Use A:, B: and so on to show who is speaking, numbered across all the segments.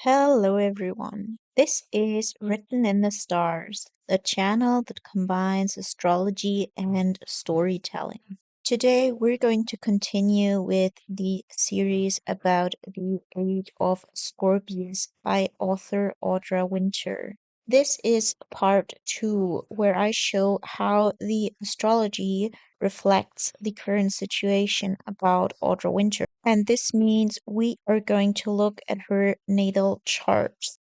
A: Hello, everyone. This is Written in the Stars, a channel that combines astrology and storytelling. Today, we're going to continue with the series about the Age of Scorpius by author Audra Winter. This is part two, where I show how the astrology reflects the current situation about Audra Winter. And this means we are going to look at her natal charts.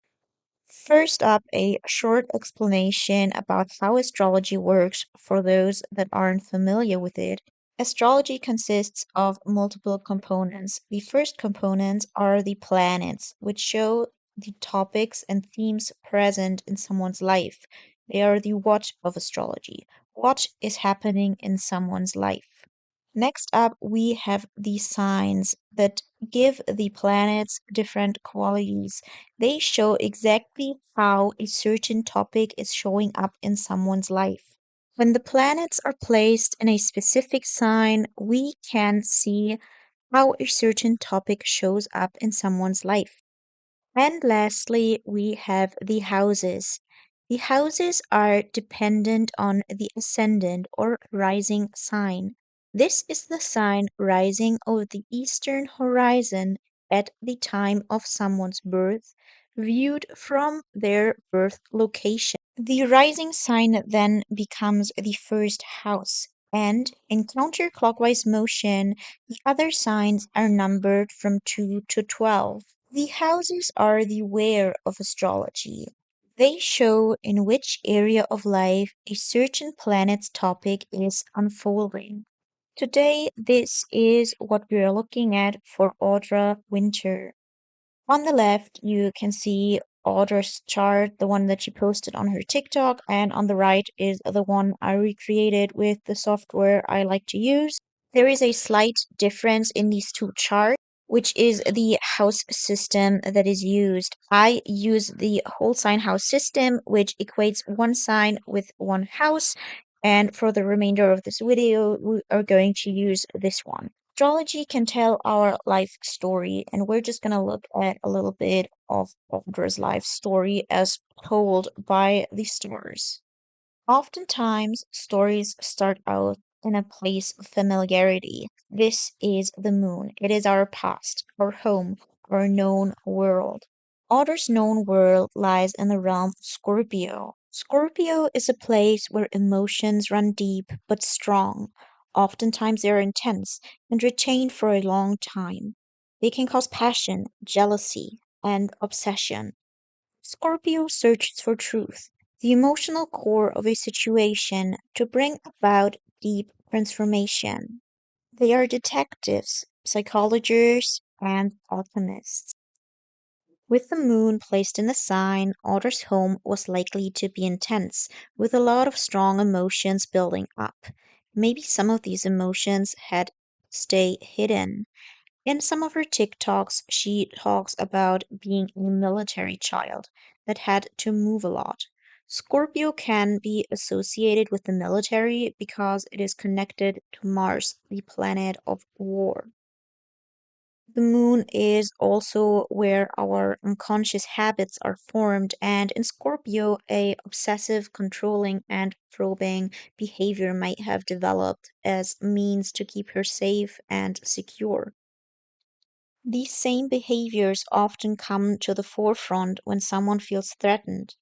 A: First up, a short explanation about how astrology works for those that aren't familiar with it. Astrology consists of multiple components. The first components are the planets, which show the topics and themes present in someone's life. They are the what of astrology. What is happening in someone's life? Next up, we have the signs that give the planets different qualities. They show exactly how a certain topic is showing up in someone's life. When the planets are placed in a specific sign, we can see how a certain topic shows up in someone's life. And lastly, we have the houses. The houses are dependent on the ascendant or rising sign. This is the sign rising over the eastern horizon at the time of someone's birth, viewed from their birth location. The rising sign then becomes the first house, and in counterclockwise motion, the other signs are numbered from 2 to 12. The houses are the where of astrology. They show in which area of life a certain planet's topic is unfolding. Today, this is what we are looking at for Audra Winter. On the left, you can see Audra's chart, the one that she posted on her TikTok, and on the right is the one I recreated with the software I like to use. There is a slight difference in these two charts, which is the house system that is used. I use the whole sign house system, which equates one sign with one house. And for the remainder of this video, we are going to use this one. Astrology can tell our life story, and we're just going to look at a little bit of Audra's life story as told by the stars. Oftentimes, stories start out in a place of familiarity. This is the moon. It is our past, our home, our known world. Otter's known world lies in the realm of Scorpio. Scorpio is a place where emotions run deep but strong. Oftentimes they are intense and retained for a long time. They can cause passion, jealousy, and obsession. Scorpio searches for truth, the emotional core of a situation, to bring about deep transformation. They are detectives, psychologists, and alchemists. With the moon placed in the sign, Otter's home was likely to be intense, with a lot of strong emotions building up. Maybe some of these emotions had stay hidden. In some of her TikToks, she talks about being a military child that had to move a lot. Scorpio can be associated with the military because it is connected to Mars, the planet of war. The moon is also where our unconscious habits are formed, and in Scorpio, a obsessive, controlling, and probing behavior might have developed as means to keep her safe and secure. These same behaviors often come to the forefront when someone feels threatened.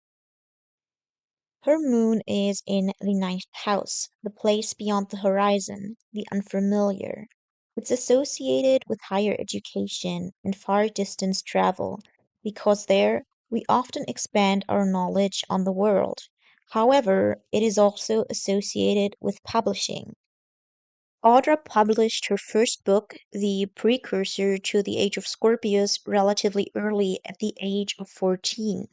A: Her moon is in the ninth house, the place beyond the horizon, the unfamiliar. It's associated with higher education and far distance travel, because there we often expand our knowledge on the world. However, it is also associated with publishing. Audra published her first book, the precursor to the Age of Scorpius, relatively early at the age of 14.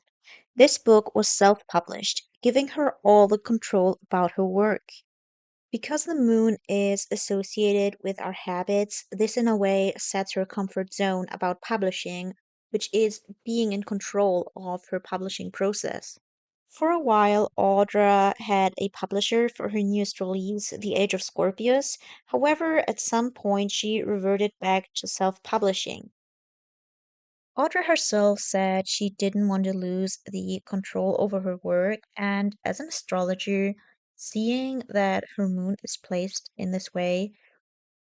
A: This book was self published, giving her all the control about her work. Because the moon is associated with our habits, this in a way sets her comfort zone about publishing, which is being in control of her publishing process. For a while, Audra had a publisher for her newest release, The Age of Scorpius. However, at some point she reverted back to self publishing. Audra herself said she didn't want to lose the control over her work, and as an astrologer, seeing that her moon is placed in this way,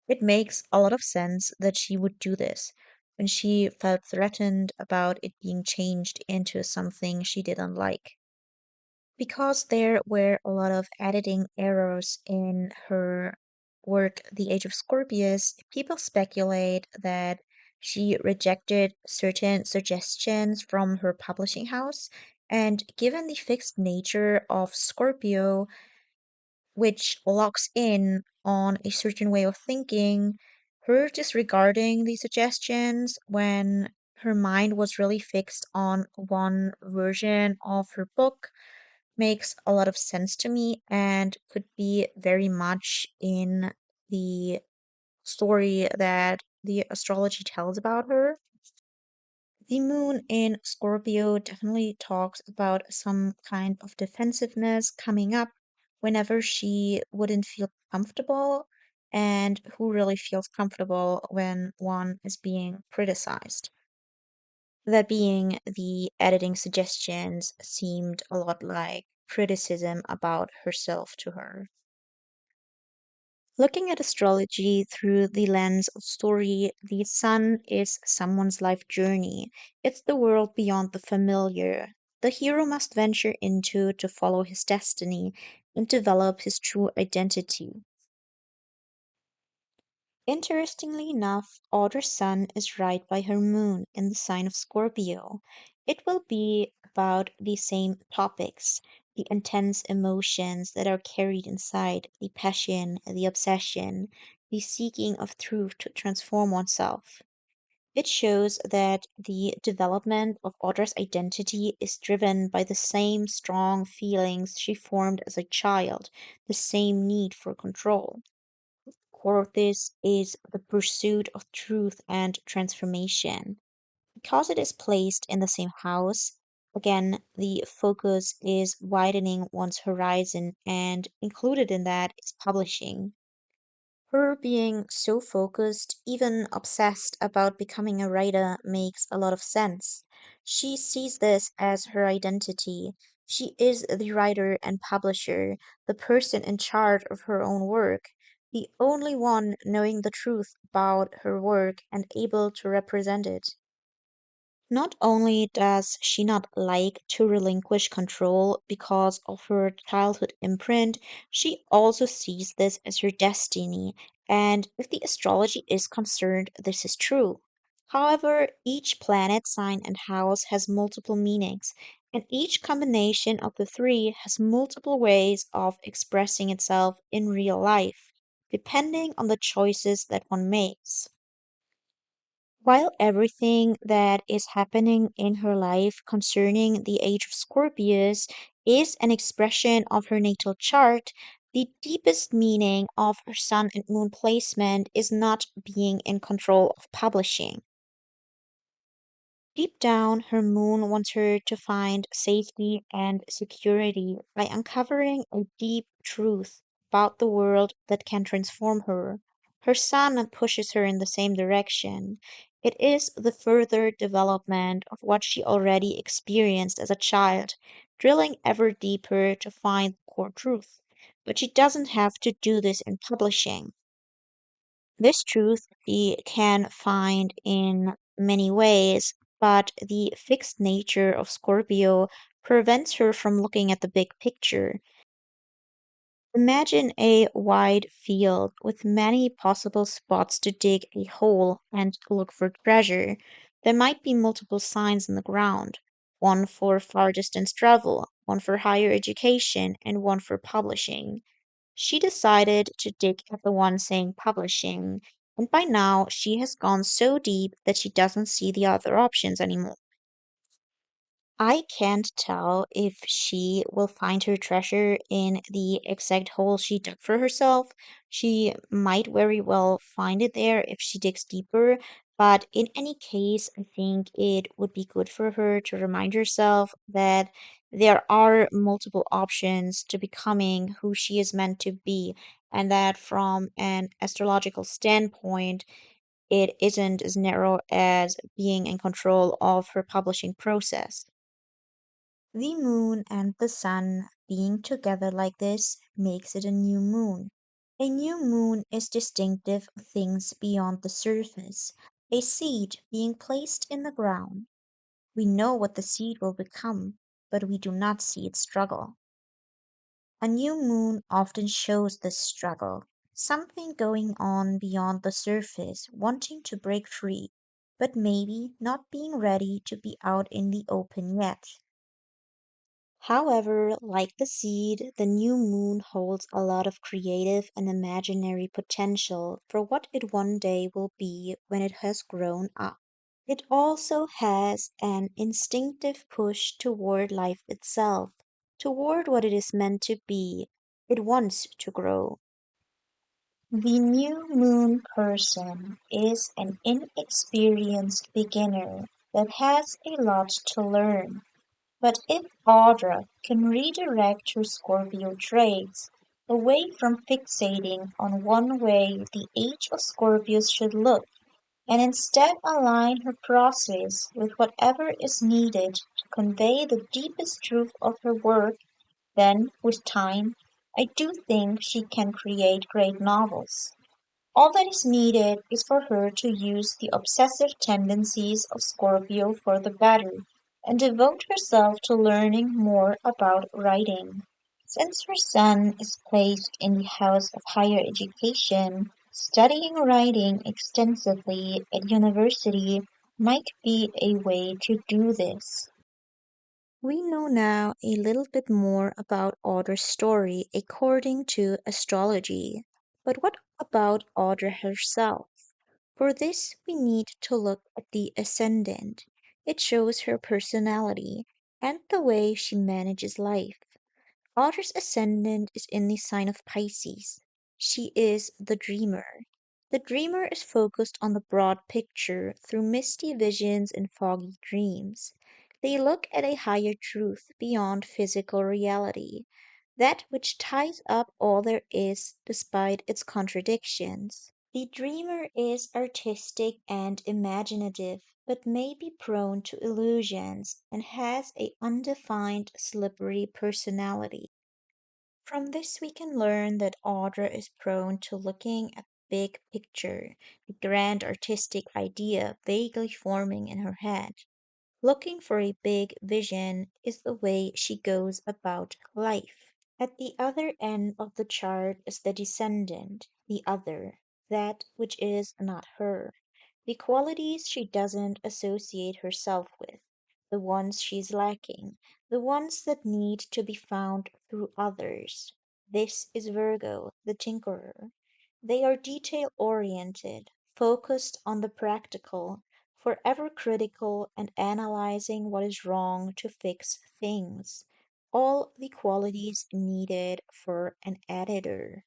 A: it makes a lot of sense that she would do this when she felt threatened about it being changed into something she didn't like. Because there were a lot of editing errors in her work, The Age of Scorpius, people speculate that she rejected certain suggestions from her publishing house. And given the fixed nature of Scorpio, which locks in on a certain way of thinking, her disregarding the suggestions when her mind was really fixed on one version of her book makes a lot of sense to me and could be very much in the story that the astrology tells about her. The moon in Scorpio definitely talks about some kind of defensiveness coming up whenever she wouldn't feel comfortable, and who really feels comfortable when one is being criticized. That being, the editing suggestions seemed a lot like criticism about herself to her. Looking at astrology through the lens of story, the sun is someone's life journey. It's the world beyond the familiar. The hero must venture into to follow his destiny and develop his true identity. Interestingly enough, Audra's sun is right by her moon in the sign of Scorpio. It will be about the same topics, the intense emotions that are carried inside, the passion, the obsession, the seeking of truth to transform oneself. It shows that the development of Audra's identity is driven by the same strong feelings she formed as a child, the same need for control. Core of this is the pursuit of truth and transformation. Because it is placed in the same house, again, the focus is widening one's horizon, and included in that is publishing. Her being so focused, even obsessed about becoming a writer, makes a lot of sense. She sees this as her identity. She is the writer and publisher, the person in charge of her own work, the only one knowing the truth about her work and able to represent it. Not only does she not like to relinquish control because of her childhood imprint, she also sees this as her destiny, and if the astrology is concerned, this is true. However, each planet, sign, and house has multiple meanings, and each combination of the three has multiple ways of expressing itself in real life, depending on the choices that one makes. While everything that is happening in her life concerning the age of Scorpius is an expression of her natal chart, the deepest meaning of her sun and moon placement is not being in control of publishing. Deep down, her moon wants her to find safety and security by uncovering a deep truth about the world that can transform her. Her sun pushes her in the same direction. It is the further development of what she already experienced as a child, drilling ever deeper to find the core truth. But she doesn't have to do this in publishing. This truth she can find in many ways, but the fixed nature of Scorpio prevents her from looking at the big picture. Imagine a wide field with many possible spots to dig a hole and look for treasure. There might be multiple signs in the ground, one for far distance travel, one for higher education, and one for publishing. She decided to dig at the one saying publishing, and by now she has gone so deep that she doesn't see the other options anymore. I can't tell if she will find her treasure in the exact hole she dug for herself. She might very well find it there if she digs deeper, but in any case, I think it would be good for her to remind herself that there are multiple options to becoming who she is meant to be, and that from an astrological standpoint, It isn't as narrow as being in control of her publishing process. The moon and the sun being together like this makes it a new moon. A new moon is distinctive of things beyond the surface, a seed being placed in the ground. We know what the seed will become, but we do not see it struggle. A new moon often shows this struggle, something going on beyond the surface, wanting to break free, but maybe not being ready to be out in the open yet. However, like the seed, the new moon holds a lot of creative and imaginary potential for what it one day will be when it has grown up. It also has an instinctive push toward life itself, toward what it is meant to be. It wants to grow. The new moon person is an inexperienced beginner that has a lot to learn. But if Audra can redirect her Scorpio traits away from fixating on one way the Age of Scorpius should look, and instead align her process with whatever is needed to convey the deepest truth of her work, then, with time, I do think she can create great novels. All that is needed is for her to use the obsessive tendencies of Scorpio for the better, and devote herself to learning more about writing. Since her sun is placed in the house of higher education, studying writing extensively at university might be a way to do this. We know now a little bit more about Audra's story according to astrology. But what about Audra herself? For this, we need to look at the ascendant. It shows her personality and the way she manages life. Otter's ascendant is in the sign of Pisces. She is the dreamer. The dreamer is focused on the broad picture through misty visions and foggy dreams. They look at a higher truth beyond physical reality, that which ties up all there is despite its contradictions. The dreamer is artistic and imaginative, but may be prone to illusions and has a undefined, slippery personality. From this we can learn that Audra is prone to looking at the big picture, the grand artistic idea vaguely forming in her head. Looking for a big vision is the way she goes about life. At the other end of the chart is the descendant, the other, that which is not her, the qualities she doesn't associate herself with, the ones she's lacking, the ones that need to be found through others. This is Virgo, the tinkerer. They are detail oriented, focused on the practical, forever critical and analyzing what is wrong to fix things. All the qualities needed for an editor.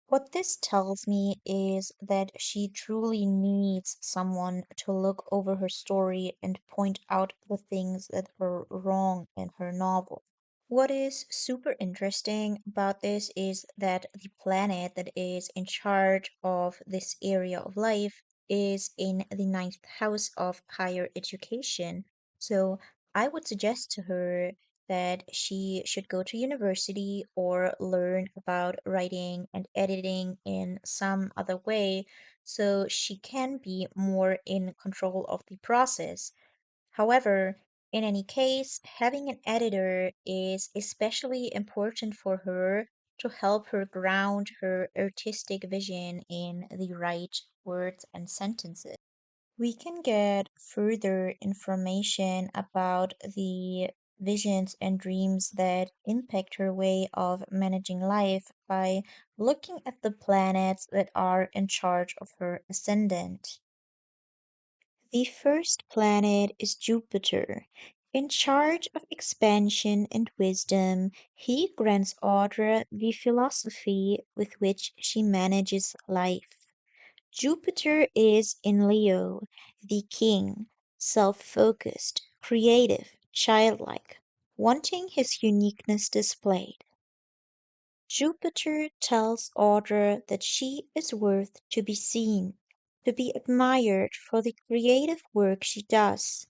A: What this tells me is that she truly needs someone to look over her story and point out the things that are wrong in her novel. What is super interesting about this is that the planet that is in charge of this area of life is in the ninth house of higher education. So I would suggest to her that she should go to university or learn about writing and editing in some other way so she can be more in control of the process. However, in any case, having an editor is especially important for her to help her ground her artistic vision in the right words and sentences. We can get further information about the visions and dreams that impact her way of managing life by looking at the planets that are in charge of her ascendant. The first planet is Jupiter. In charge of expansion and wisdom, he grants Audra the philosophy with which she manages life. Jupiter is in Leo, the king, self focused, creative, childlike, wanting his uniqueness displayed. Jupiter tells Audra that she is worth to be seen. to be admired for the creative work she does.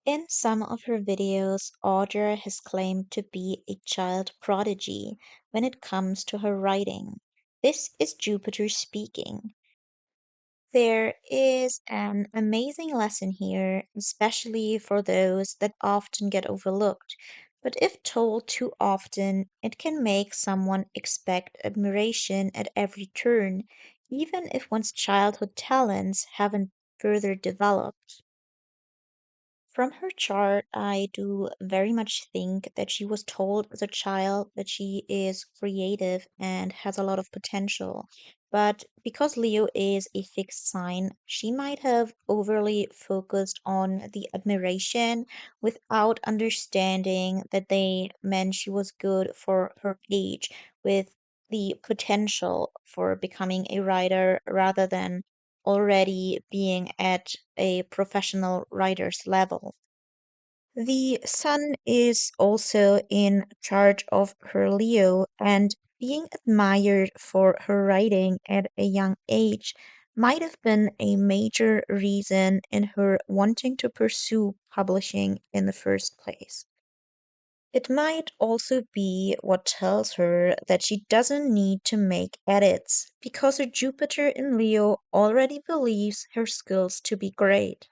A: In some of her videos, Audra has claimed to be a child prodigy when it comes to her writing. This is Jupiter speaking. There is an amazing lesson here, especially for those that often get overlooked. But if told too often, it can make someone expect admiration at every turn, even if one's childhood talents haven't further developed. From her chart, I do very much think that she was told as a child that she is creative and has a lot of potential. But because Leo is a fixed sign, she might have overly focused on the admiration without understanding that they meant she was good for her age, with the potential for becoming a writer rather than already being at a professional writer's level. The sun is also in charge of her Leo, and being admired for her writing at a young age might have been a major reason in her wanting to pursue publishing in the first place. It might also be what tells her that she doesn't need to make edits because her Jupiter in Leo already believes her skills to be great.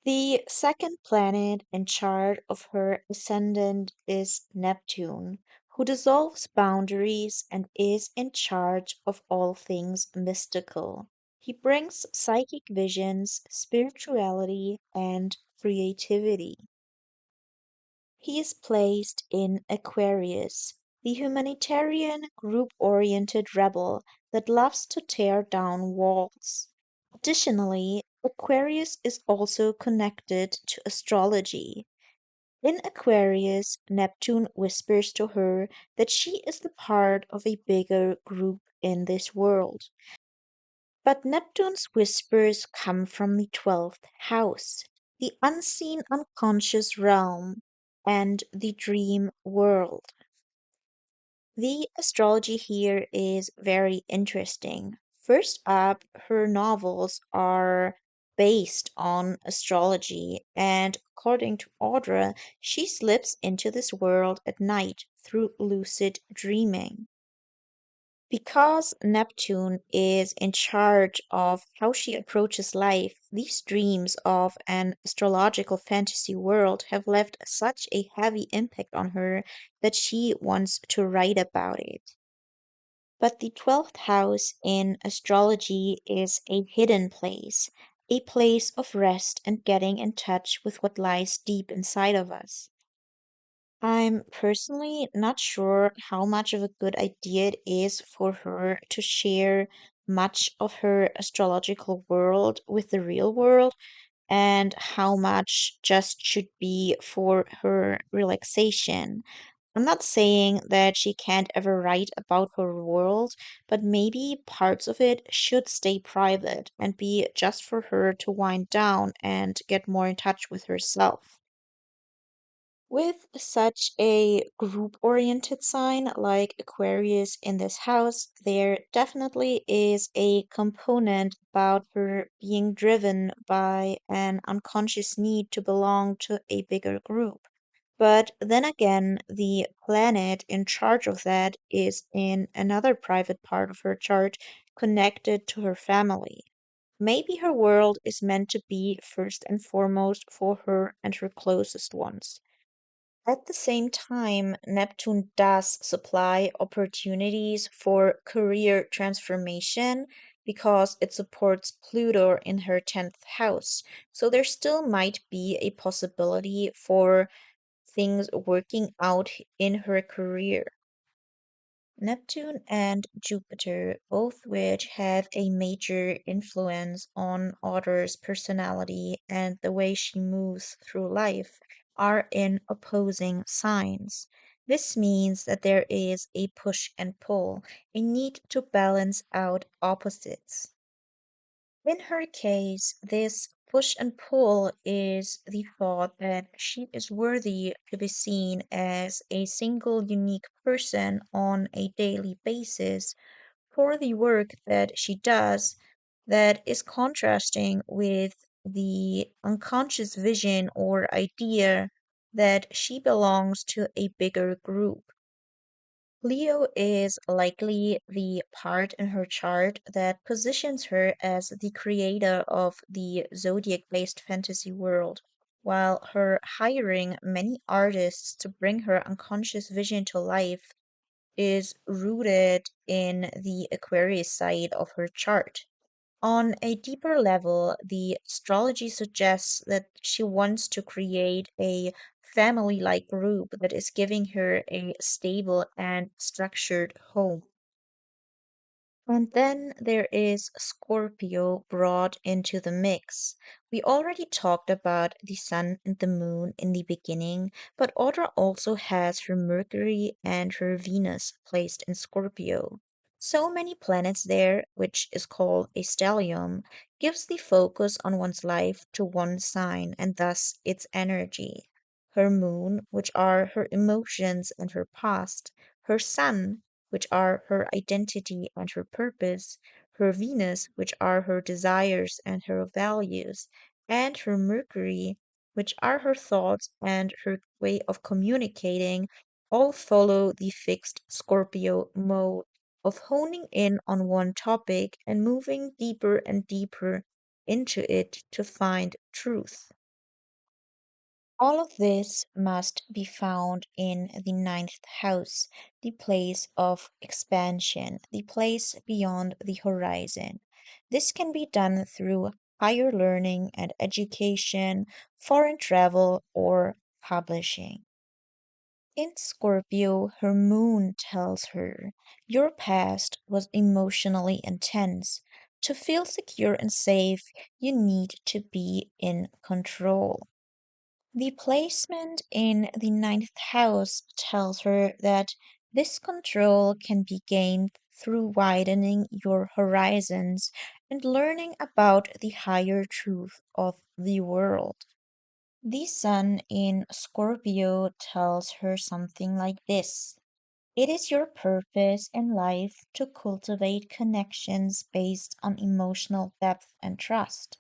A: The second planet in charge of her ascendant is Neptune, who dissolves boundaries and is in charge of all things mystical. He brings psychic visions, spirituality, and creativity. He is placed in Aquarius, the humanitarian, group oriented rebel that loves to tear down walls. Additionally, Aquarius is also connected to astrology. In Aquarius, Neptune whispers to her that she is the part of a bigger group in this world. But Neptune's whispers come from the 12th house, the unseen unconscious realm, and the dream world. The astrology here is very interesting. First up, her novels are based on astrology, and according to Audra, she slips into this world at night through lucid dreaming. Because Neptune is in charge of how she approaches life, these dreams of an astrological fantasy world have left such a heavy impact on her that she wants to write about it. But the 12th house in astrology is a hidden place, a place of rest and getting in touch with what lies deep inside of us. I'm personally not sure how much of a good idea it is for her to share much of her astrological world with the real world, and how much just should be for her relaxation. I'm not saying that she can't ever write about her world, but maybe parts of it should stay private and be just for her to wind down and get more in touch with herself. With such a group-oriented sign like Aquarius in this house, there definitely is a component about her being driven by an unconscious need to belong to a bigger group. But then again, the planet in charge of that is in another private part of her chart connected to her family. Maybe her world is meant to be first and foremost for her and her closest ones. At the same time, Neptune does supply opportunities for career transformation because it supports Pluto in her 10th house. So there still might be a possibility for things working out in her career. Neptune and Jupiter, both which have a major influence on Otter's personality and the way she moves through life, are in opposing signs. This means that there is a push and pull, a need to balance out opposites. In her case, this push and pull is the thought that she is worthy to be seen as a single unique person on a daily basis for the work that she does that is contrasting with the unconscious vision or idea that she belongs to a bigger group. Leo is likely the part in her chart that positions her as the creator of the zodiac based fantasy world, while her hiring many artists to bring her unconscious vision to life is rooted in the Aquarius side of her chart. On a deeper level, the astrology suggests that she wants to create a family like group that is giving her a stable and structured home. And then there is Scorpio brought into the mix. We already talked about the sun and the moon in the beginning, but Audra also has her Mercury and her Venus placed in Scorpio. So many planets there, which is called a stellium, gives the focus on one's life to one sign and thus its energy. Her moon, which are her emotions and her past, her sun, which are her identity and her purpose, her Venus, which are her desires and her values, and her Mercury, which are her thoughts and her way of communicating, all follow the fixed Scorpio mode of honing in on one topic and moving deeper and deeper into it to find truth. All of this must be found in the ninth house, the place of expansion, the place beyond the horizon. This can be done through higher learning and education, foreign travel, or publishing. In Scorpio, her moon tells her your past was emotionally intense. To feel secure and safe, you need to be in control. The placement in the ninth house tells her that this control can be gained through widening your horizons and learning about the higher truth of the world. The sun in Scorpio tells her something like this. It is your purpose in life to cultivate connections based on emotional depth and trust.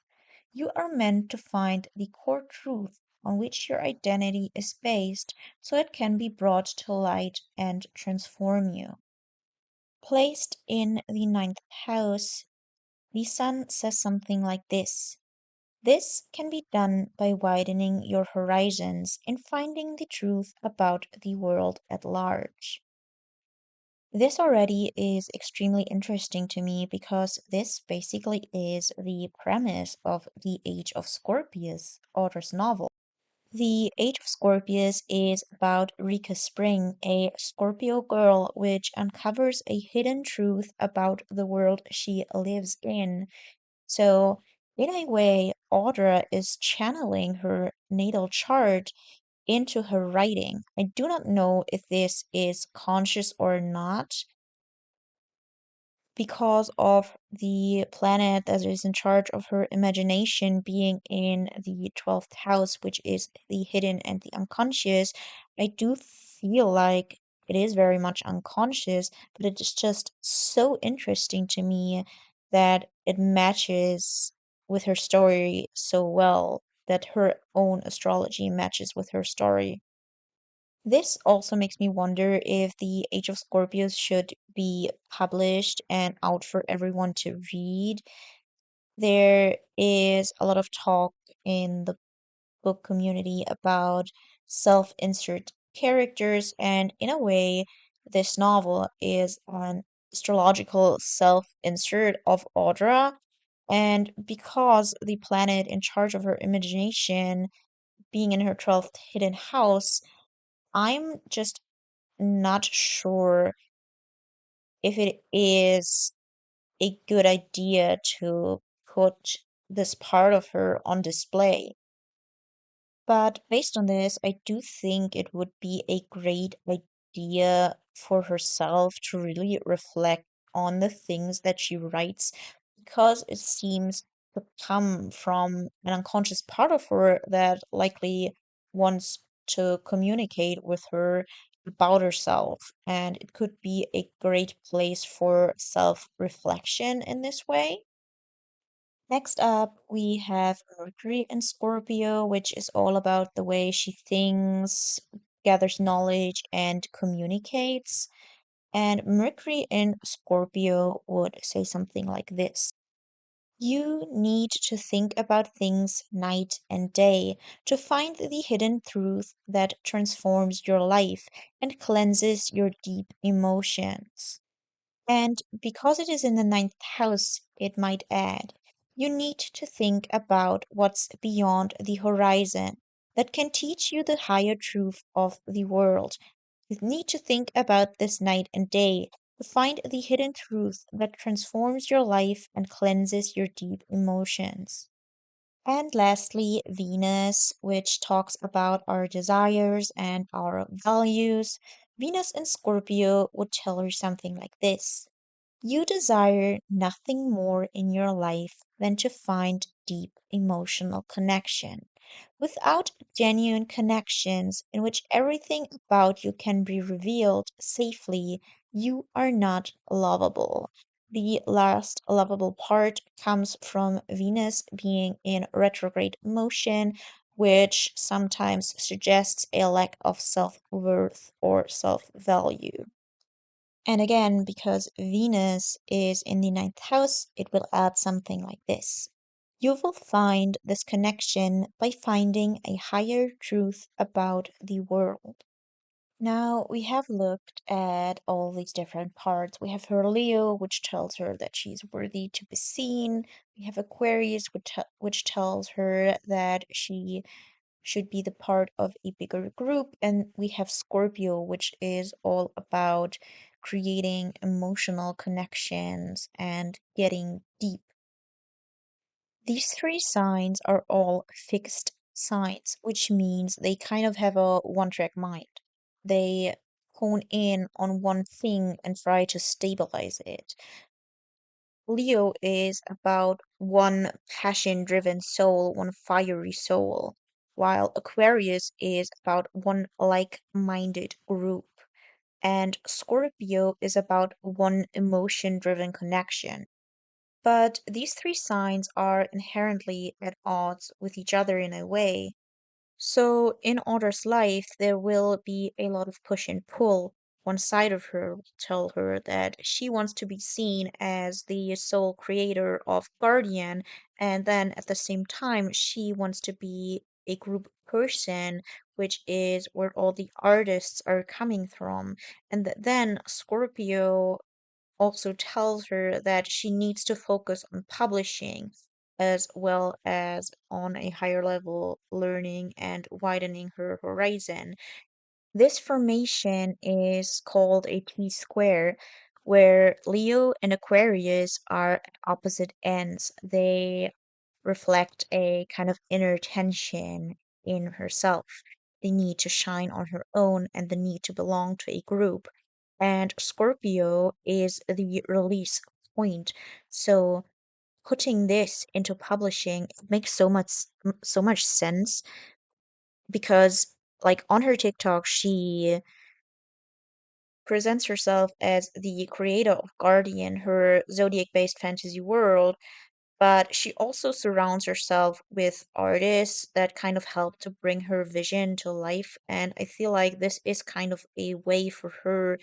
A: You are meant to find the core truth on which your identity is based so it can be brought to light and transform you. Placed in the ninth house, the sun says something like this. This can be done by widening your horizons and finding the truth about the world at large. This already is extremely interesting to me because this basically is the premise of the Age of Scorpius, Author's novel. The Age of Scorpius is about Rika Spring, a Scorpio girl which uncovers a hidden truth about the world she lives in. So, in a way, Audra is channeling her natal chart into her writing. I do not know if this is conscious or not, because of the planet that is in charge of her imagination being in the 12th house, which is the hidden and the unconscious, I do feel like it is very much unconscious, but it's just so interesting to me that it matches with her story so well, that her own astrology matches with her story. This also makes me wonder if the Age of Scorpius should be published and out for everyone to read. There is a lot of talk in the book community about self-insert characters, and in a way, this novel is an astrological self-insert of Audra. And because the planet in charge of her imagination being in her 12th hidden house, I'm just not sure if it is a good idea to put this part of her on display. But based on this, I do think it would be a great idea for herself to really reflect on the things that she writes because it seems to come from an unconscious part of her that likely wants to communicate with her about herself, and it could be a great place for self-reflection in this way. Next up, we have Mercury in Scorpio, which is all about the way she thinks, gathers knowledge, and communicates. And Mercury in Scorpio would say something like this. You need to think about things night and day to find the hidden truth that transforms your life and cleanses your deep emotions. And because it is in the ninth house, it might add, you need to think about what's beyond the horizon that can teach you the higher truth of the world. You need to think about this night and day to find the hidden truth that transforms your life and cleanses your deep emotions. And lastly, Venus, which talks about our desires and our values. Venus in Scorpio would tell her something like this. You desire nothing more in your life than to find deep emotional connection. Without genuine connections in which everything about you can be revealed safely, you are not lovable. The last lovable part comes from Venus being in retrograde motion, which sometimes suggests a lack of self worth or self value. And again, because Venus is in the ninth house, it will add something like this. You will find this connection by finding a higher truth about the world. Now, we have looked at all these different parts. We have her Leo, which tells her that she's worthy to be seen. We have Aquarius, which tells her that she should be the part of a bigger group. And we have Scorpio, which is all about creating emotional connections and getting deep. These three signs are all fixed signs, which means they kind of have a one-track mind. They hone in on one thing and try to stabilize it. Leo is about one passion-driven soul, one fiery soul, while Aquarius is about one like-minded group, and Scorpio is about one emotion-driven connection. But these three signs are inherently at odds with each other in a way. So, in Audra's life, there will be a lot of push and pull. One side of her will tell her that she wants to be seen as the sole creator of Gardian, and then at the same time, she wants to be a group person, which is where all the artists are coming from. And then Scorpio also tells her that she needs to focus on publishing as well as on a higher level learning and widening her horizon. This formation is called a T square, where Leo and Aquarius are at opposite ends. They reflect a kind of inner tension in herself, the need to shine on her own and the need to belong to a group. And Scorpio is the release point. So putting this into publishing makes so much sense because like on her TikTok she presents herself as the creator of Guardian, her zodiac-based fantasy world, but she also surrounds herself with artists that kind of help to bring her vision to life. And I feel like this is kind of a way for her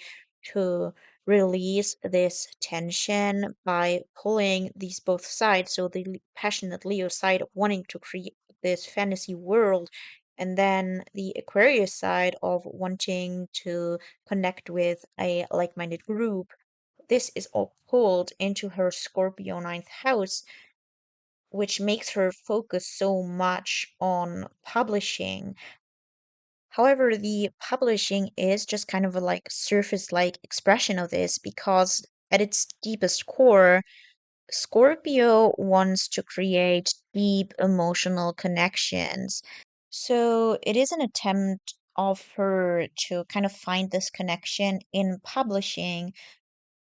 A: to release this tension by pulling these both sides. So the passionate Leo side of wanting to create this fantasy world. And then the Aquarius side of wanting to connect with a like minded group. This is all pulled into her Scorpio ninth house, which makes her focus so much on publishing. However, the publishing is just kind of a like surface-like expression of this because at its deepest core, Scorpio wants to create deep emotional connections. So it is an attempt of her to kind of find this connection in publishing,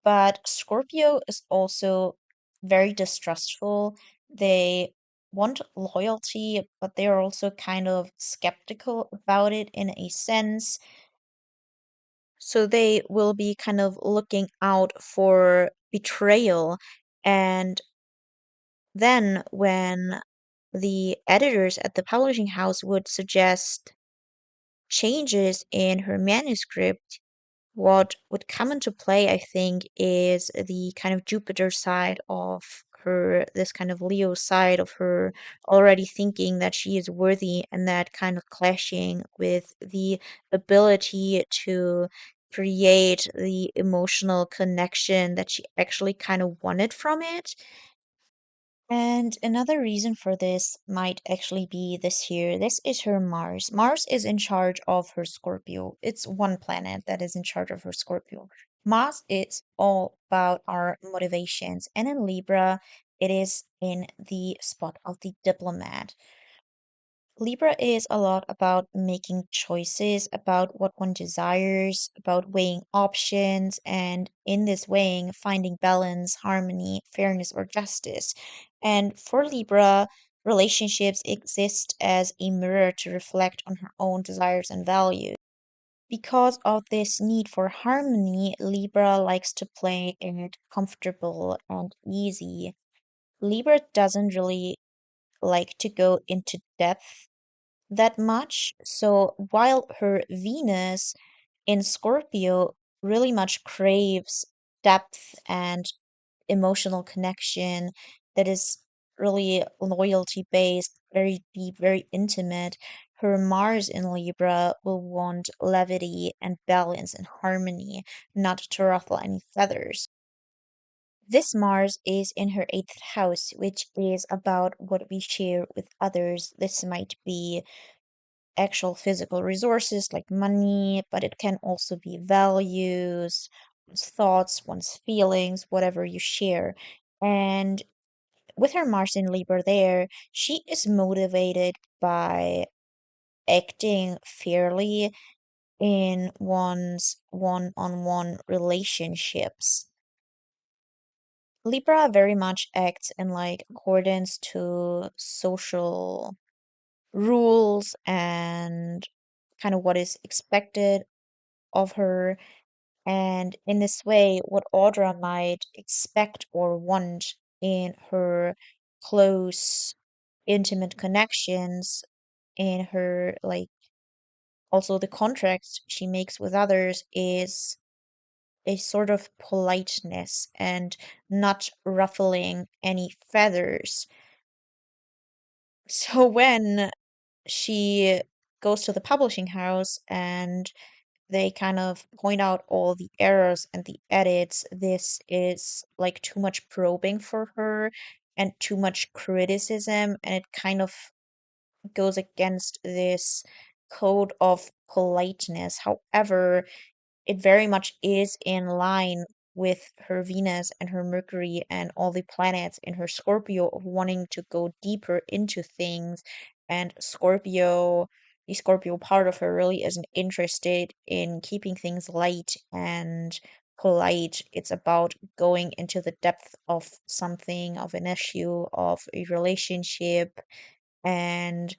A: but Scorpio is also very distrustful. They want loyalty, but they are also kind of skeptical about it in a sense. So they will be kind of looking out for betrayal. And then when the editors at the publishing house would suggest changes in her manuscript, what would come into play, I think, is the kind of Jupiter side of her, this kind of Leo side of her already thinking that she is worthy, and that kind of clashing with the ability to create the emotional connection that she actually kind of wanted from it. And another reason for this might actually be this here. This is her Mars. Mars is in charge of her Scorpio. It's one planet that is in charge of her Scorpio. Mars is all about our motivations. And in Libra, it is in the spot of the diplomat. Libra is a lot about making choices, about what one desires, about weighing options, and in this weighing, finding balance, harmony, fairness, or justice. And for Libra, relationships exist as a mirror to reflect on her own desires and values. Because of this need for harmony, Libra likes to play it comfortable and easy. Libra doesn't really like to go into depth that much. So while her Venus in Scorpio really much craves depth and emotional connection that is really loyalty based, very deep, very intimate, her Mars in Libra will want levity and balance and harmony, not to ruffle any feathers. This Mars is in her eighth house, which is about what we share with others. This might be actual physical resources like money, but it can also be values, one's thoughts, one's feelings, whatever you share. And with her Mars in Libra there, she is motivated by acting fairly in one's one-on-one relationships. Libra very much acts in like accordance to social rules and kind of what is expected of her. And in this way, what Audra might expect or want in her close, intimate connections, in her, like, also the contracts she makes with others, is a sort of politeness and not ruffling any feathers. So when she goes to the publishing house and they kind of point out all the errors and the edits. This is like too much probing for her and too much criticism, and it kind of goes against this code of politeness. However, it very much is in line with her Venus and her Mercury and all the planets in her Scorpio of wanting to go deeper into things. And Scorpio, the Scorpio part of her really isn't interested in keeping things light and polite. It's about going into the depth of something, of an issue, of a relationship, and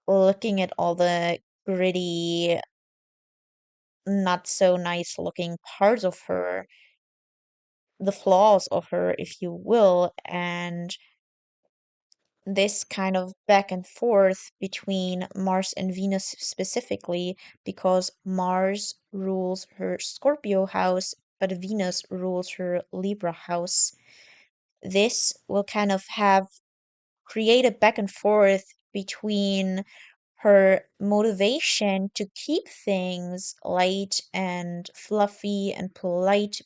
A: looking at all the gritty, not so nice looking parts of her, the flaws of her, if you will, and this kind of back and forth between Mars and Venus specifically, because Mars rules her Scorpio house, but Venus rules her Libra house. This will kind of have create a back and forth between her motivation to keep things light and fluffy and polite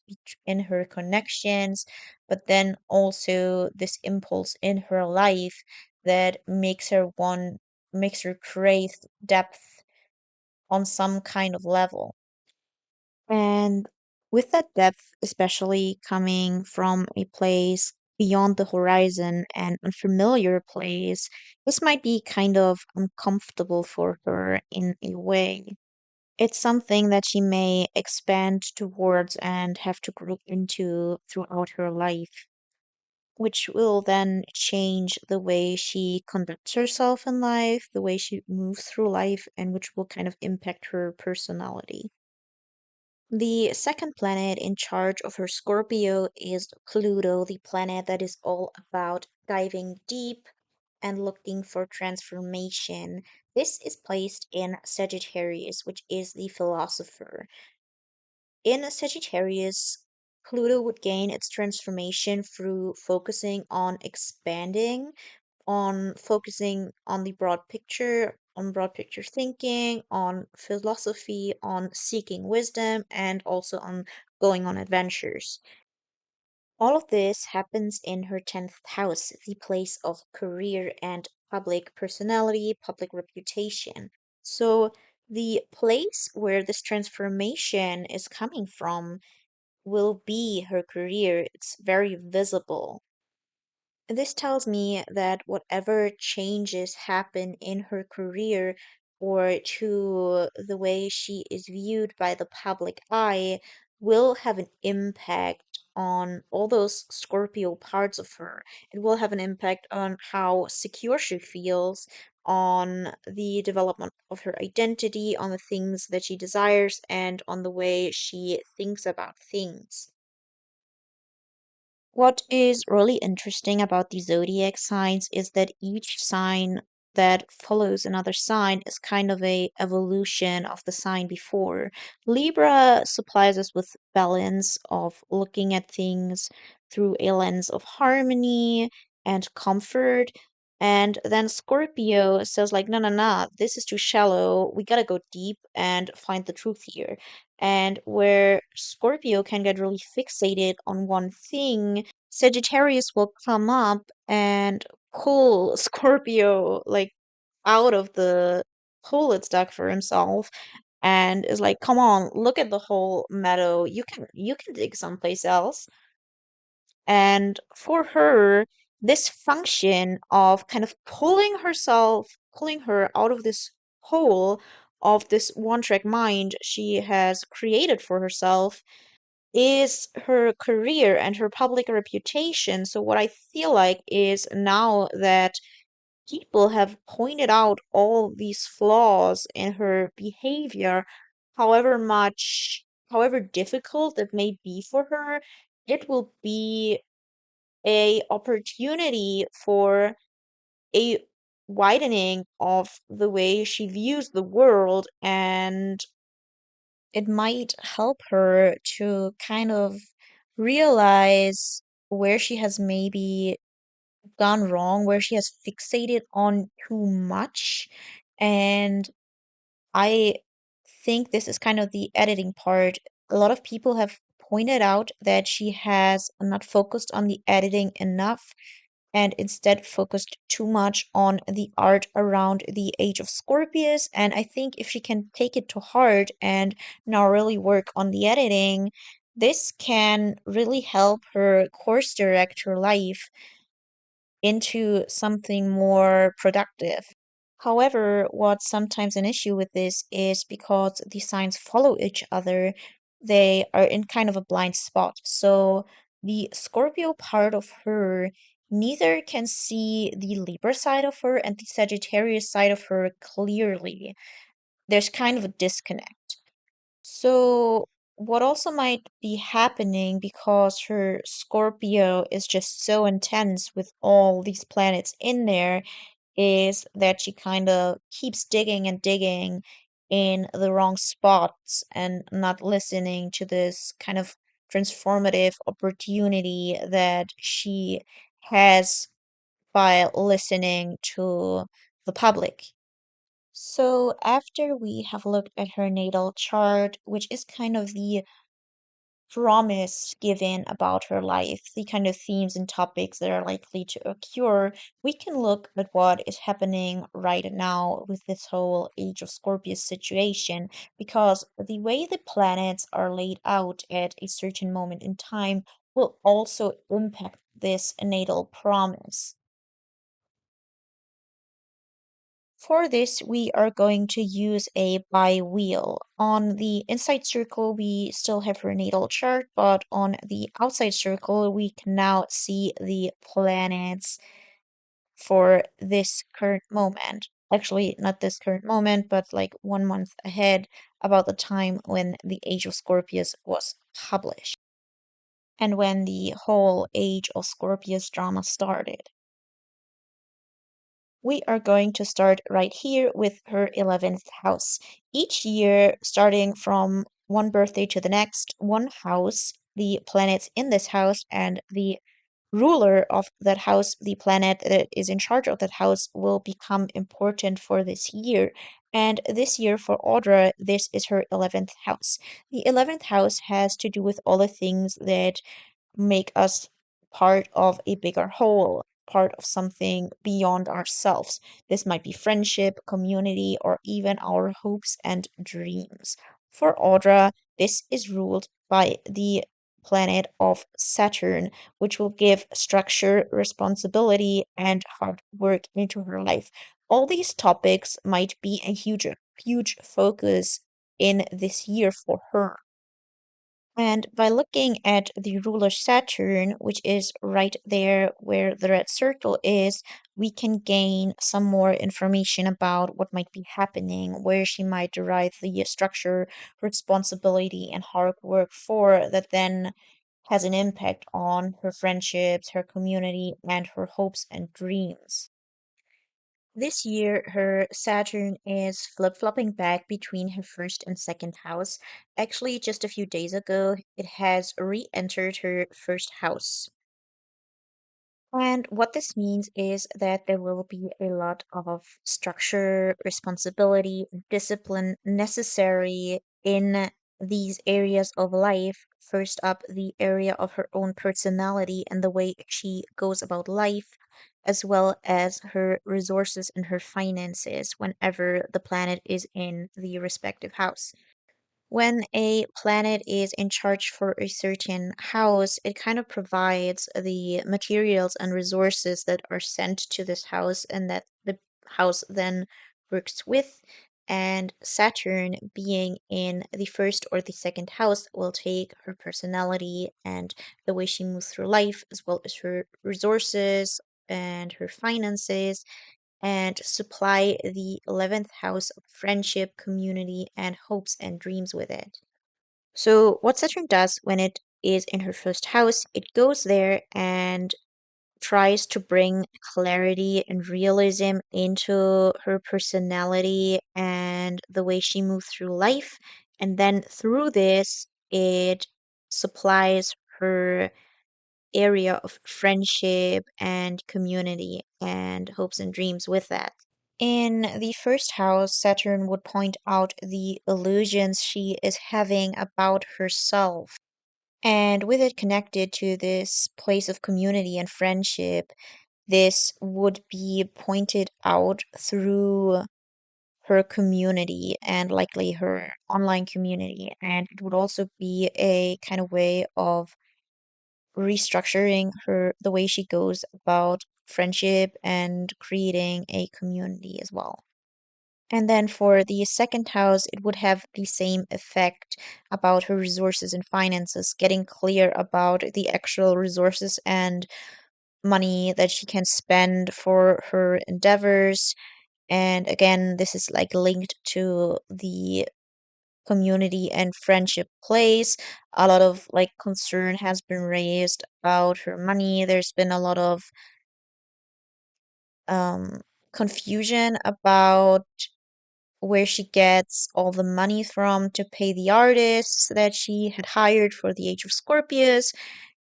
A: in her connections, but then also this impulse in her life that makes her crave depth on some kind of level. And with that depth, especially coming from a place beyond the horizon and unfamiliar place, this might be kind of uncomfortable for her in a way. It's something that she may expand towards and have to grow into throughout her life, which will then change the way she conducts herself in life, the way she moves through life, and which will kind of impact her personality. The second planet in charge of her Scorpio is Pluto, the planet that is all about diving deep and looking for transformation. This is placed in Sagittarius, which is the philosopher. In Sagittarius, Pluto would gain its transformation through focusing on expanding, on focusing on the broad picture, on broad picture thinking, on philosophy, on seeking wisdom, and also on going on adventures. All of this happens in her 10th house, the place of career and public personality, public reputation. So, the place where this transformation is coming from will be her career. It's very visible. This tells me that whatever changes happen in her career or to the way she is viewed by the public eye will have an impact on all those Scorpio parts of her. It will have an impact on how secure she feels, on the development of her identity, on the things that she desires, and on the way she thinks about things. What is really interesting about the zodiac signs is that each sign that follows another sign is kind of a evolution of the sign before. Libra supplies us with balance of looking at things through a lens of harmony and comfort. And then Scorpio says like, no, no, no, this is too shallow. We gotta go deep and find the truth here. And where Scorpio can get really fixated on one thing, Sagittarius will come up and pull Scorpio like out of the hole it's dug for himself and is like, come on, look at the whole meadow. You can dig someplace else. And for her, this function of kind of pulling her out of this hole of this one-track mind she has created for herself is her career and her public reputation. So, what I feel like is now that people have pointed out all these flaws in her behavior, however difficult it may be for her, it will be a opportunity for a widening of the way she views the world, and it might help her to kind of realize where she has maybe gone wrong, where she has fixated on too much. And I think this is kind of the editing part. A lot of people have pointed out that she has not focused on the editing enough and instead focused too much on the art around the Age of Scorpius. And I think if she can take it to heart and now really work on the editing, this can really help her course direct her life into something more productive. However, what's sometimes an issue with this is because the signs follow each other, they are in kind of a blind spot. So the Scorpio part of her neither can see the Libra side of her and the Sagittarius side of her clearly. There's kind of a disconnect. So, what also might be happening because her Scorpio is just so intense with all these planets in there is that she kind of keeps digging and digging in the wrong spots and not listening to this kind of transformative opportunity that she has by listening to the public. So, after we have looked at her natal chart, which is kind of the promise given about her life, the kind of themes and topics that are likely to occur, we can look at what is happening right now with this whole Age of Scorpius situation, because the way the planets are laid out at a certain moment in time will also impact this natal promise. For this, we are going to use a bi-wheel. On the inside circle, we still have her natal chart, but on the outside circle, we can now see the planets for this current moment. Actually, not this current moment, but like 1 month ahead about the time when the Age of Scorpius was published and when the whole Age of Scorpius drama started. We are going to start right here with her 11th house. Each year, starting from one birthday to the next, one house, the planets in this house, and the ruler of that house, the planet that is in charge of that house, will become important for this year. And this year for Audra, this is her 11th house. The 11th house has to do with all the things that make us part of a bigger whole, part of something beyond ourselves. This might be friendship, community, or even our hopes and dreams. For Audra, this is ruled by the planet of Saturn, which will give structure, responsibility, and hard work into her life. All these topics might be a huge focus in this year for her. And by looking at the ruler Saturn, which is right there where the red circle is, we can gain some more information about what might be happening, where she might derive the structure, responsibility, and hard work for that then has an impact on her friendships, her community, and her hopes and dreams. This year, her Saturn is flip-flopping back between her first and second house. Actually, just a few days ago, it has re-entered her first house. And what this means is that there will be a lot of structure, responsibility, discipline necessary in these areas of life. First up, the area of her own personality and the way she goes about life, as well as her resources and her finances whenever the planet is in the respective house. When a planet is in charge for a certain house, it kind of provides the materials and resources that are sent to this house and that the house then works with. And Saturn, being in the first or the second house, will take her personality and the way she moves through life, as well as her resources and her finances, and supply the 11th house of friendship, community, and hopes and dreams with it. So, what Saturn does when it is in her first house, it goes there and tries to bring clarity and realism into her personality and the way she moves through life. And then through this, it supplies her area of friendship and community and hopes and dreams with that. In the first house, Saturn would point out the illusions she is having about herself. And with it connected to this place of community and friendship, this would be pointed out through her community and likely her online community. And it would also be a kind of way of restructuring the way she goes about friendship and creating a community as well. And then for the second house, it would have the same effect about her resources and finances, getting clear about the actual resources and money that she can spend for her endeavors. And again, this is like linked to the community and friendship place. A lot of like concern has been raised about her money. There's been a lot of um confusion about where she gets all the money from to pay the artists that she had hired for the Age of Scorpius.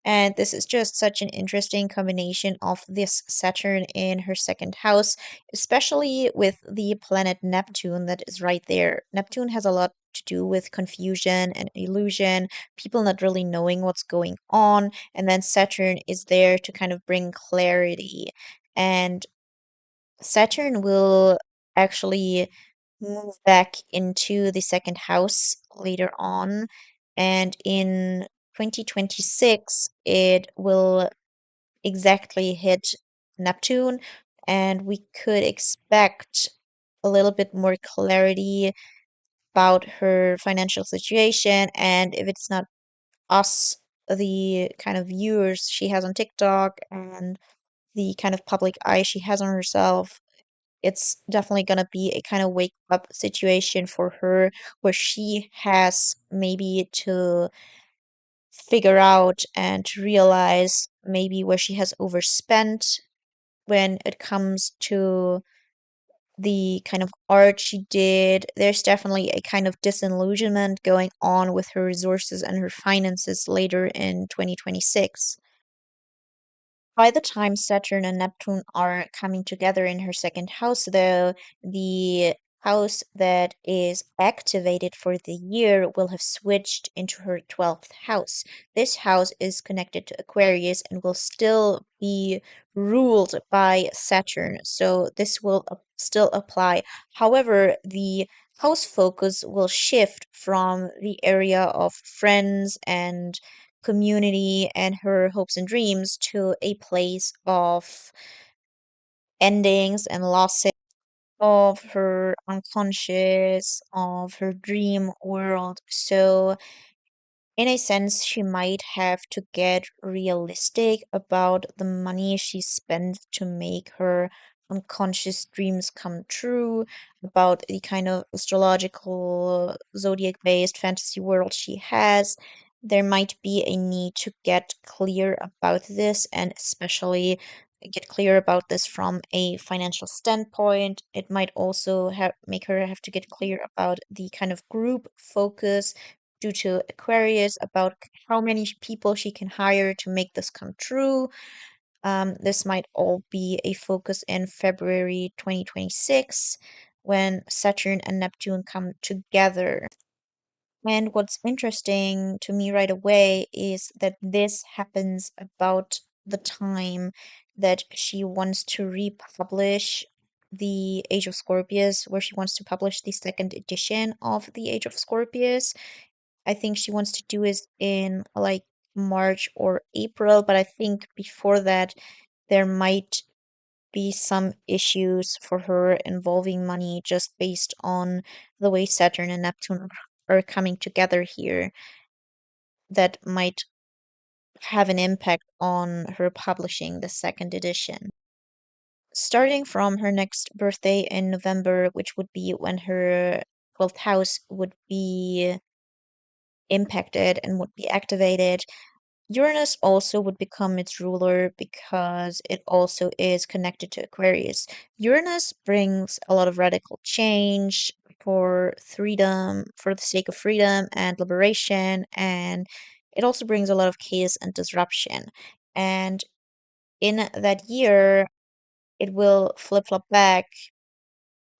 A: And this is just such an interesting combination of this Saturn in her second house, especially with the planet Neptune that is right there. Neptune has a lot to do with confusion and illusion, people not really knowing what's going on. And then Saturn is there to kind of bring clarity. And Saturn will actually move back into the second house later on. And in 2026, it will exactly hit Neptune, and we could expect a little bit more clarity about her financial situation. And if it's not us, the kind of viewers she has on TikTok and the kind of public eye she has on herself, it's definitely going to be a kind of wake up situation for her where she has maybe to figure out and to realize maybe where she has overspent when it comes to the kind of art she did. There's definitely a kind of disillusionment going on with her resources and her finances later in 2026. By the time Saturn and Neptune are coming together in her second house, though, the house that is activated for the year will have switched into her 12th house. This house is connected to Aquarius and will still be ruled by Saturn, so this will still apply. However, the house focus will shift from the area of friends and community and her hopes and dreams to a place of endings and losses of her unconscious, of her dream world. So in a sense, she might have to get realistic about the money she spends to make her unconscious dreams come true, about the kind of astrological, zodiac based fantasy world she has. There might be a need to get clear about this and especially get clear about this from a financial standpoint. It might also have make her have to get clear about the kind of group focus due to Aquarius about how many people she can hire to make this come true. This might all be a focus in February 2026 when Saturn and Neptune come together. And what's interesting to me right away is that this happens about the time that she wants to republish the Age of Scorpius, where she wants to publish the second edition of the Age of Scorpius. I think she wants to do it in like March or April, but I think before that there might be some issues for her involving money just based on the way Saturn and Neptune are coming together here that might have an impact on her publishing the second edition. Starting from her next birthday in November, which would be when her 12th house would be impacted and would be activated, Uranus also would become its ruler because it also is connected to Aquarius. Uranus brings a lot of radical change for freedom, for the sake of freedom and liberation, and it also brings a lot of chaos and disruption. And in that year, it will flip flop back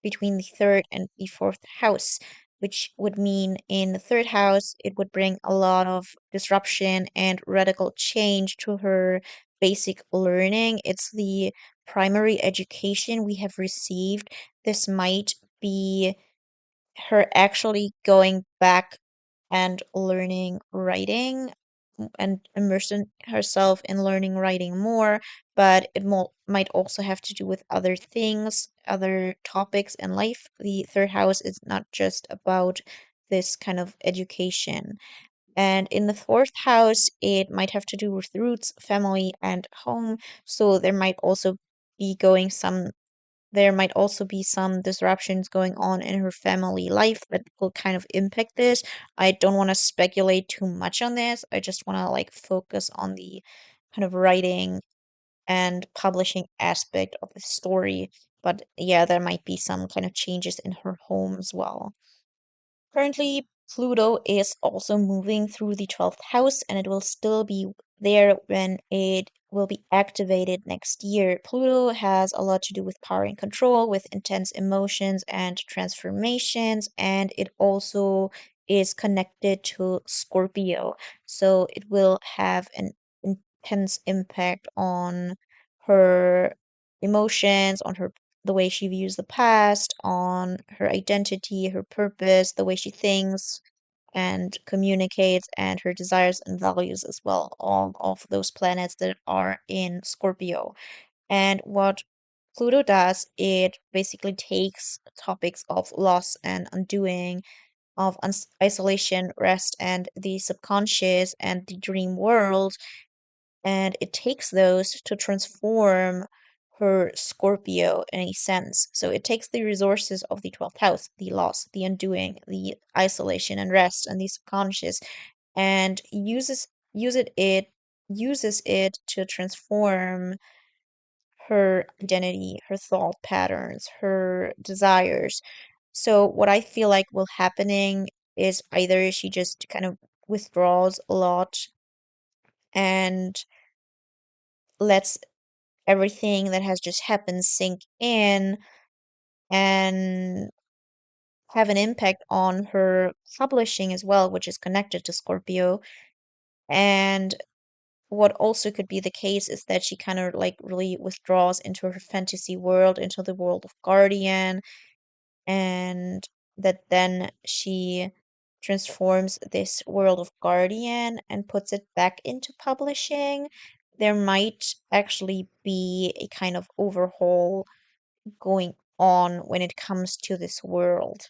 A: between the third and the fourth house, which would mean in the third house, it would bring a lot of disruption and radical change to her basic learning. It's the primary education we have received. This might be her actually going back and learning writing and immersing herself in learning writing more, but it might also have to do with other things, other topics in life. The third house is not just about this kind of education. And in the fourth house, it might have to do with roots, family, and home. So there might also be some disruptions going on in her family life that will kind of impact this. I don't want to speculate too much on this. I just want to like focus on the kind of writing and publishing aspect of the story. But yeah, there might be some kind of changes in her home as well. Currently, Pluto is also moving through the 12th house and it will still be there when it will be activated next year. Pluto has a lot to do with power and control, with intense emotions and transformations, and it also is connected to Scorpio. So it will have an intense impact on her emotions, on her the way she views the past, on her identity, her purpose, the way she thinks and communicates, and her desires and values as well. All of those planets that are in Scorpio. And what Pluto does, it basically takes topics of loss and undoing, of isolation, rest, and the subconscious and the dream world, and it takes those to transform her Scorpio in a sense. So it takes the resources of the 12th house, the loss, the undoing, the isolation and rest, and the subconscious, and uses it to transform her identity, her thought patterns, her desires. So what I feel like will happening is either she just kind of withdraws a lot and lets everything that has just happened sink in and have an impact on her publishing as well, which is connected to Scorpio. And what also could be the case is that she kind of like really withdraws into her fantasy world, into the world of Guardian, and that then she transforms this world of Guardian and puts it back into publishing. There might actually be a kind of overhaul going on when it comes to this world.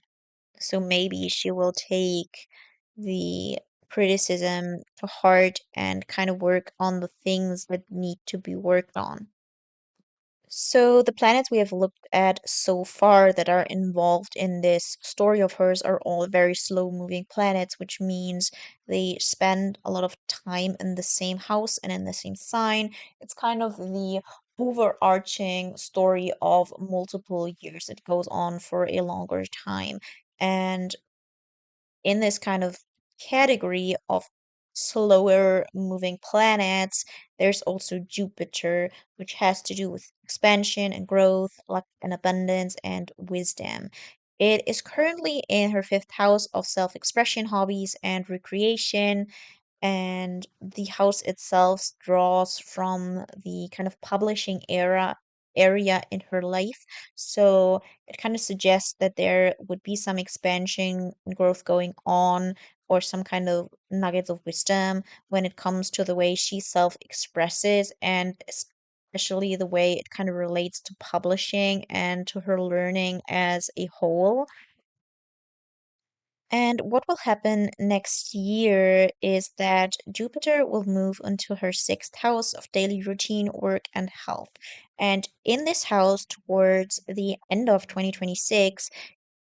A: So maybe she will take the criticism to heart and kind of work on the things that need to be worked on. So, the planets we have looked at so far that are involved in this story of hers are all very slow moving planets, which means they spend a lot of time in the same house and in the same sign. It's kind of the overarching story of multiple years. It goes on for a longer time. And in this kind of category of slower moving planets, there's also Jupiter, which has to do with expansion and growth, luck and abundance, and wisdom. It is currently in her fifth house of self expression, hobbies, and recreation, and the house itself draws from the kind of publishing area in her life. So it kind of suggests that there would be some expansion and growth going on, or some kind of nuggets of wisdom when it comes to the way she self expresses, and especially the way it kind of relates to publishing and to her learning as a whole. And what will happen next year is that Jupiter will move into her sixth house of daily routine, work, and health. And in this house, towards the end of 2026,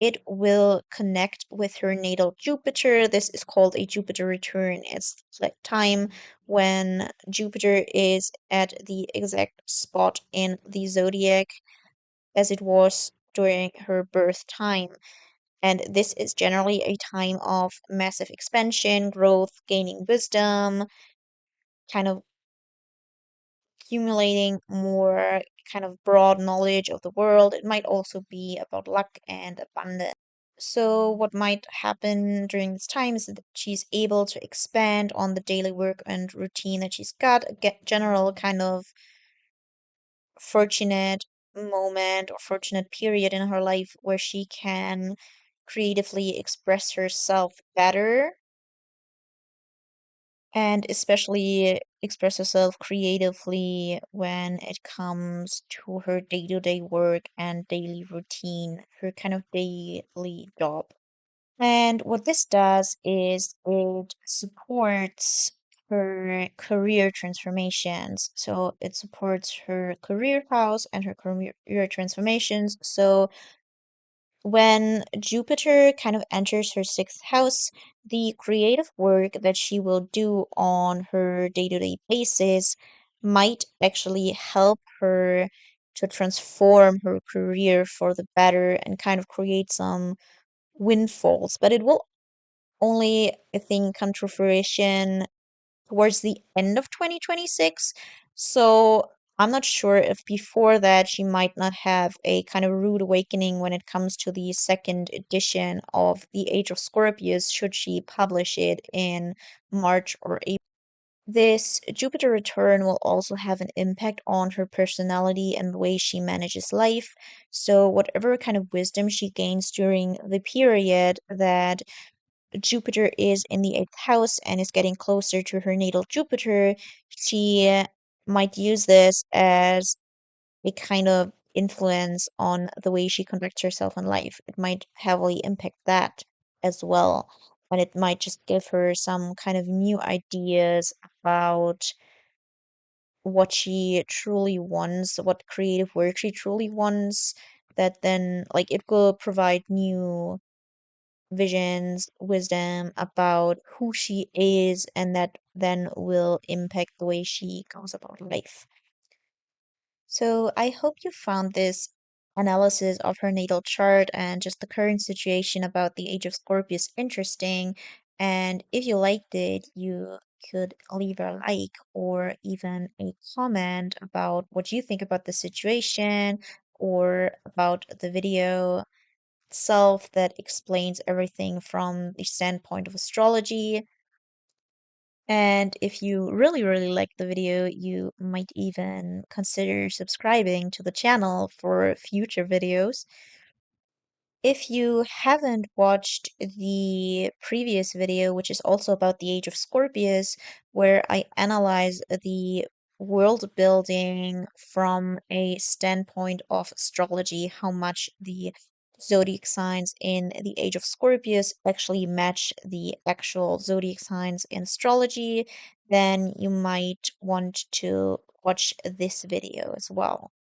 A: it will connect with her natal Jupiter. This is called a Jupiter return. It's like time when Jupiter is at the exact spot in the zodiac as it was during her birth time. And this is generally a time of massive expansion, growth, gaining wisdom, kind of accumulating more kind of broad knowledge of the world. It might also be about luck and abundance. So, what might happen during this time is that she's able to expand on the daily work and routine that she's got, get general kind of fortunate moment or fortunate period in her life where she can creatively express herself better and especially express herself creatively when it comes to her day-to-day work and daily routine, her kind of daily job. And what this does is it supports her career transformations. So it supports her career house and her career transformations. So when Jupiter kind of enters her sixth house, the creative work that she will do on her day-to-day basis might actually help her to transform her career for the better and kind of create some windfalls. But it will only, I think, come to fruition towards the end of 2026. So I'm not sure if before that she might not have a kind of rude awakening when it comes to the second edition of the Age of Scorpius, should she publish it in March or April. This Jupiter return will also have an impact on her personality and the way she manages life. So, whatever kind of wisdom she gains during the period that Jupiter is in the eighth house and is getting closer to her natal Jupiter, she might use this as a kind of influence on the way she conducts herself in life. It might heavily impact that as well. And it might just give her some kind of new ideas about what she truly wants, what creative work she truly wants, that then like it will provide new visions, wisdom about who she is, and that then will impact the way she goes about life. So I hope you found this analysis of her natal chart and just the current situation about the Age of Scorpius interesting. And if you liked it, you could leave a like or even a comment about what you think about the situation or about the video itself that explains everything from the standpoint of astrology. And if you really, really like the video, you might even consider subscribing to the channel for future videos. If you haven't watched the previous video, which is also about the Age of Scorpius, where I analyze the world building from a standpoint of astrology, how much the zodiac signs in the Age of Scorpius actually match the actual zodiac signs in astrology, then you might want to watch this video as well.